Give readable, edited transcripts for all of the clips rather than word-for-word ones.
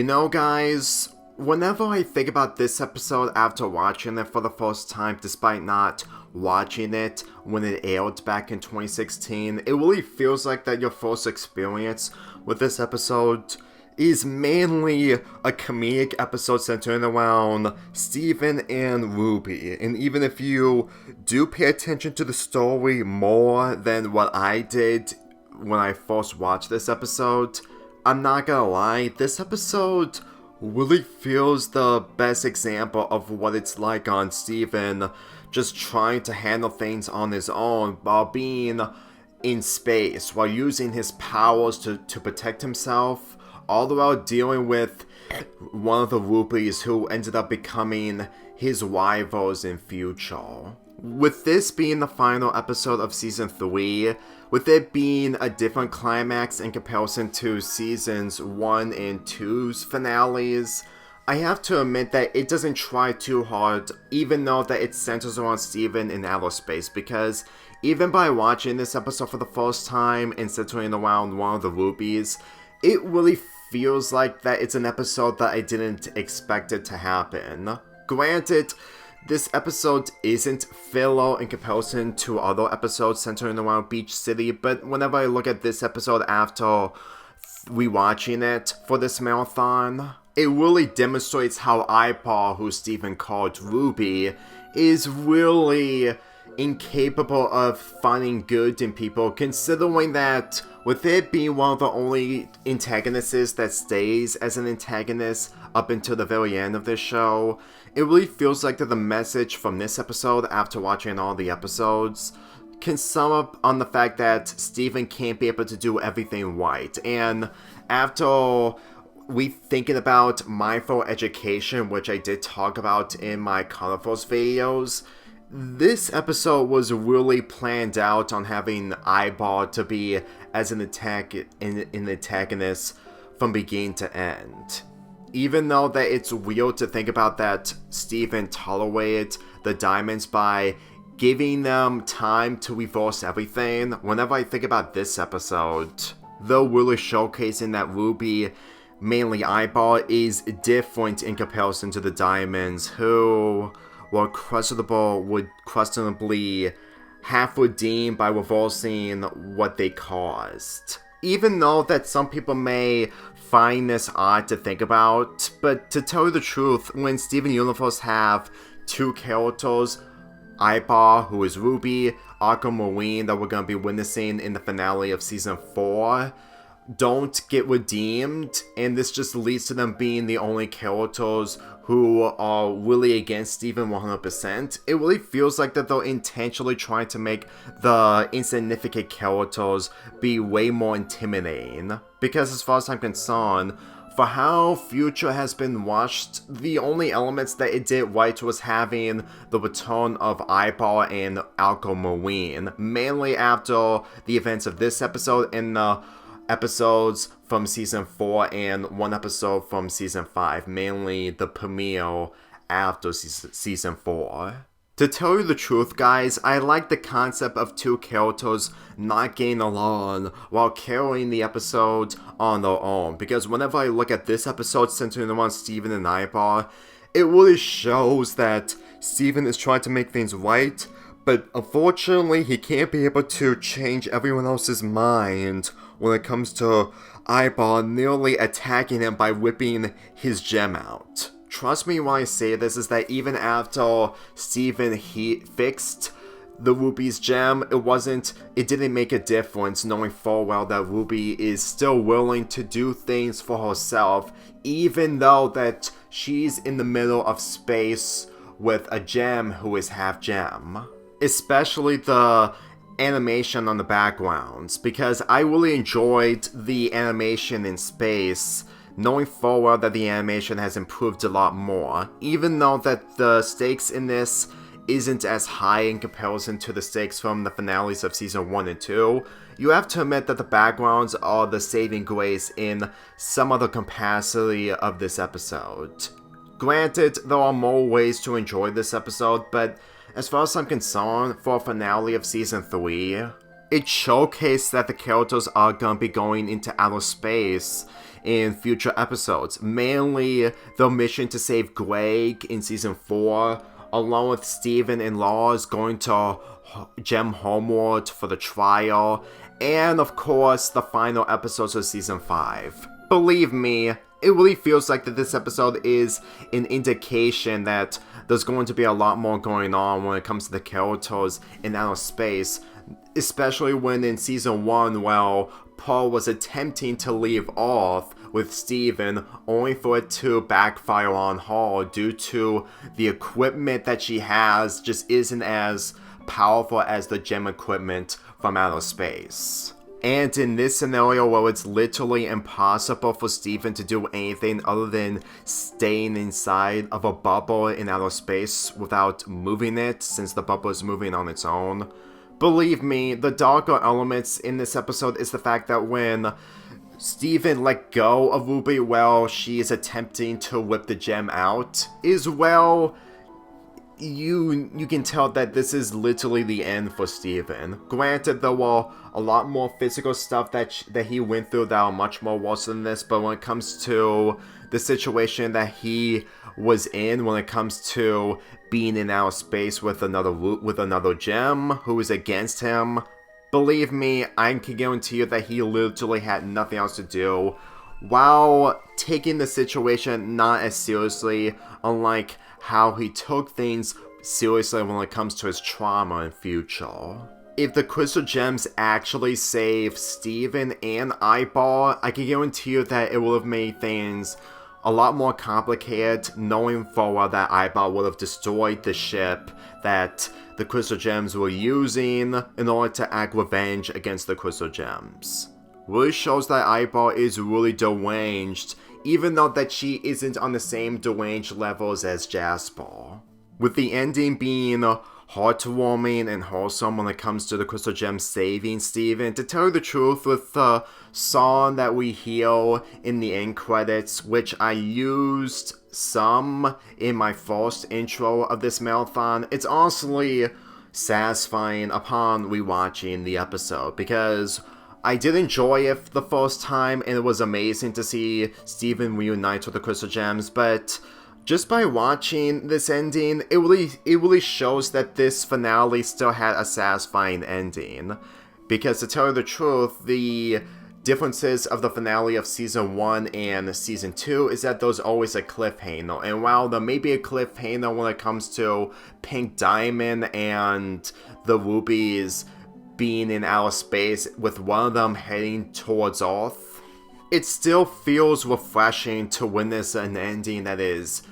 Guys, whenever I think about this episode after watching it for the first time, despite not watching it when it aired back in 2016, it really feels like that your first experience with this episode is mainly a comedic episode centering around Steven and Ruby. And even if you do pay attention to the story more than what I did when I first watched this episode, I'm not gonna lie, this episode really feels the best example of what it's like on Steven just trying to handle things on his own while being in space, while using his powers to protect himself, all the while dealing with one of the Rupees who ended up becoming his rivals in future. With this being the final episode of Season 3, with it being a different climax in comparison to Seasons 1 and 2's finales, I have to admit that it doesn't try too hard, even though that it centers around Steven in outer space, because even by watching this episode for the first time and centering around one of the Rubies, it really feels like that it's an episode that I didn't expect it to happen. Granted, this episode isn't filler in comparison to other episodes centering around Beach City, but whenever I look at this episode after rewatching it for this marathon, it really demonstrates how Eyeball, who Steven called Ruby, is really incapable of finding good in people, considering that with it being one of the only antagonists that stays as an antagonist up until the very end of this show, it really feels like that the message from this episode, after watching all the episodes, can sum up on the fact that Steven can't be able to do everything right. And after we thinking about mindful education, which I did talk about in my Carnivores videos, this episode was really planned out on having Eyeball to be as an antagonist from beginning to end. Even though that it's weird to think about that Steven tolerated the diamonds by giving them time to reverse everything, whenever I think about this episode, though really showcasing that Ruby, mainly Eyeball, is different in comparison to the diamonds, who were questionably half redeemed by reversing what they caused. Even though that some people may find this odd to think about, but to tell you the truth, when Steven Universe have two characters, Eyeball, who is Ruby, Aquamarine, that we're going to be witnessing in the finale of Season 4, don't get redeemed, and this just leads to them being the only characters who are really against Steven 100%, it really feels like that they're intentionally trying to make the insignificant characters be way more intimidating. Because as far as I'm concerned, for how Future has been watched, the only elements that it did right was having the return of Eyeball and Aquamarine, mainly after the events of this episode and the episodes from Season 4 and one episode from Season 5, mainly the premiere after Season 4. To tell you the truth, guys, I like the concept of two characters not getting along while carrying the episode on their own, because whenever I look at this episode centering around Steven and Eyeball, it really shows that Steven is trying to make things right, but unfortunately he can't be able to change everyone else's mind when it comes to Eyeball nearly attacking him by whipping his gem out. Trust me when I say this, is that even after Steven fixed the Ruby's gem, it didn't make a difference, knowing full well that Ruby is still willing to do things for herself, even though that she's in the middle of space with a gem who is half gem. Especially the animation on the backgrounds, because I really enjoyed the animation in space, knowing full well that the animation has improved a lot more, even though that the stakes in this isn't as high in comparison to the stakes from the finales of Season 1 and 2, you have to admit that the backgrounds are the saving grace in some other capacity of this episode. Granted, there are more ways to enjoy this episode, but as far as I'm concerned, for a finale of Season 3, it showcased that the characters are gonna be going into outer space in future episodes. Mainly the mission to save Greg in Season 4, along with Steven and Lars going to Gem Homeworld for the trial, and of course the final episodes of Season 5. Believe me, it really feels like that this episode is an indication that there's going to be a lot more going on when it comes to the characters in outer space, especially when in Season 1, well, Paul was attempting to leave Earth with Steven, only for it to backfire on her due to the equipment that she has just isn't as powerful as the gem equipment from outer space. And in this scenario where it's literally impossible for Steven to do anything other than staying inside of a bubble in outer space without moving it, since the bubble is moving on its own, believe me, the darker elements in this episode is the fact that when Steven let go of Ruby while she is attempting to whip the gem out, is, well, you can tell that this is literally the end for Steven. Granted, there were a lot more physical stuff that he went through that are much more worse than this, but when it comes to the situation that he was in, when it comes to being in outer space with another gem who is against him, believe me, I can guarantee you that he literally had nothing else to do, while taking the situation not as seriously, unlike how he took things seriously when it comes to his trauma in future. If the crystal gems actually save Steven and Eyeball, I can guarantee you that it would have made things a lot more complicated, knowing for well that Eyeball would have destroyed the ship that the crystal gems were using in order to act revenge against the crystal gems. Really shows that Eyeball is really deranged, even though that she isn't on the same deranged levels as Jasper. With the ending being heartwarming and wholesome when it comes to the crystal gem saving Steven, to tell you the truth, with the song that we hear in the end credits, which I used some in my first intro of this marathon, it's honestly satisfying upon rewatching the episode, because I did enjoy it the first time, and it was amazing to see Steven reunite with the crystal gems, but just by watching this ending, it really shows that this finale still had a satisfying ending. Because to tell you the truth, the differences of the finale of Season 1 and Season 2 is that there's always a cliffhanger, and while there may be a cliffhanger when it comes to Pink Diamond and the Rubies being in outer space with one of them heading towards Earth, it still feels refreshing to witness an ending that is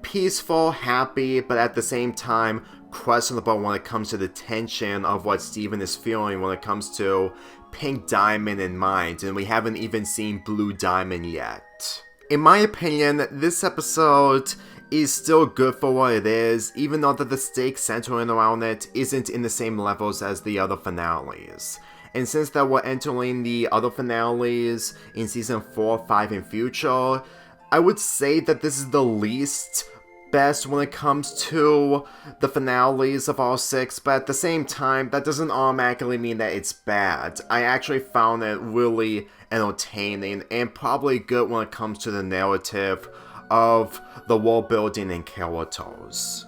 peaceful, happy, but at the same time questionable when it comes to the tension of what Steven is feeling when it comes to Pink Diamond in mind, and we haven't even seen Blue Diamond yet. In my opinion, this episode is still good for what it is, even though that the stakes centering around it isn't in the same levels as the other finales. And since that we're entering the other finales in Season 4, 5, and future, I would say that this is the least best when it comes to the finales of all 6, but at the same time, that doesn't automatically mean that it's bad. I actually found it really entertaining and probably good when it comes to the narrative of the world building and characters.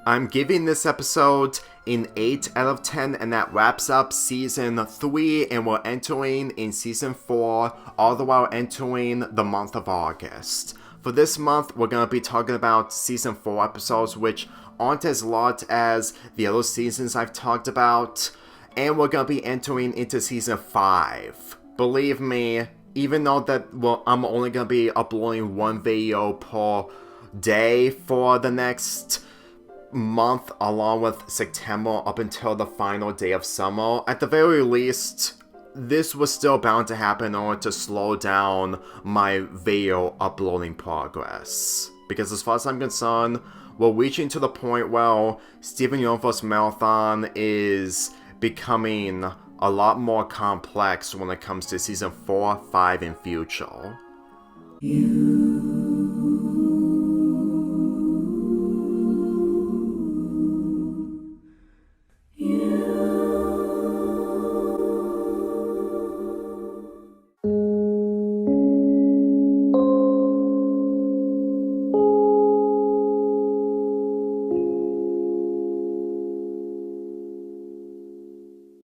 I'm giving this episode an 8 out of 10, and that wraps up Season 3, and we're entering in Season 4, all the while entering the month of August. For this month, we're going to be talking about Season 4 episodes, which aren't as lot as the other seasons I've talked about, and we're going to be entering into Season 5. Believe me, even though that I'm only going to be uploading one video per day for the next month, along with September up until the final day of summer, at the very least, this was still bound to happen in order to slow down my video uploading progress. Because as far as I'm concerned, we're reaching to the point where Steven Universe Marathon is becoming a lot more complex when it comes to Season 4, 5, and future.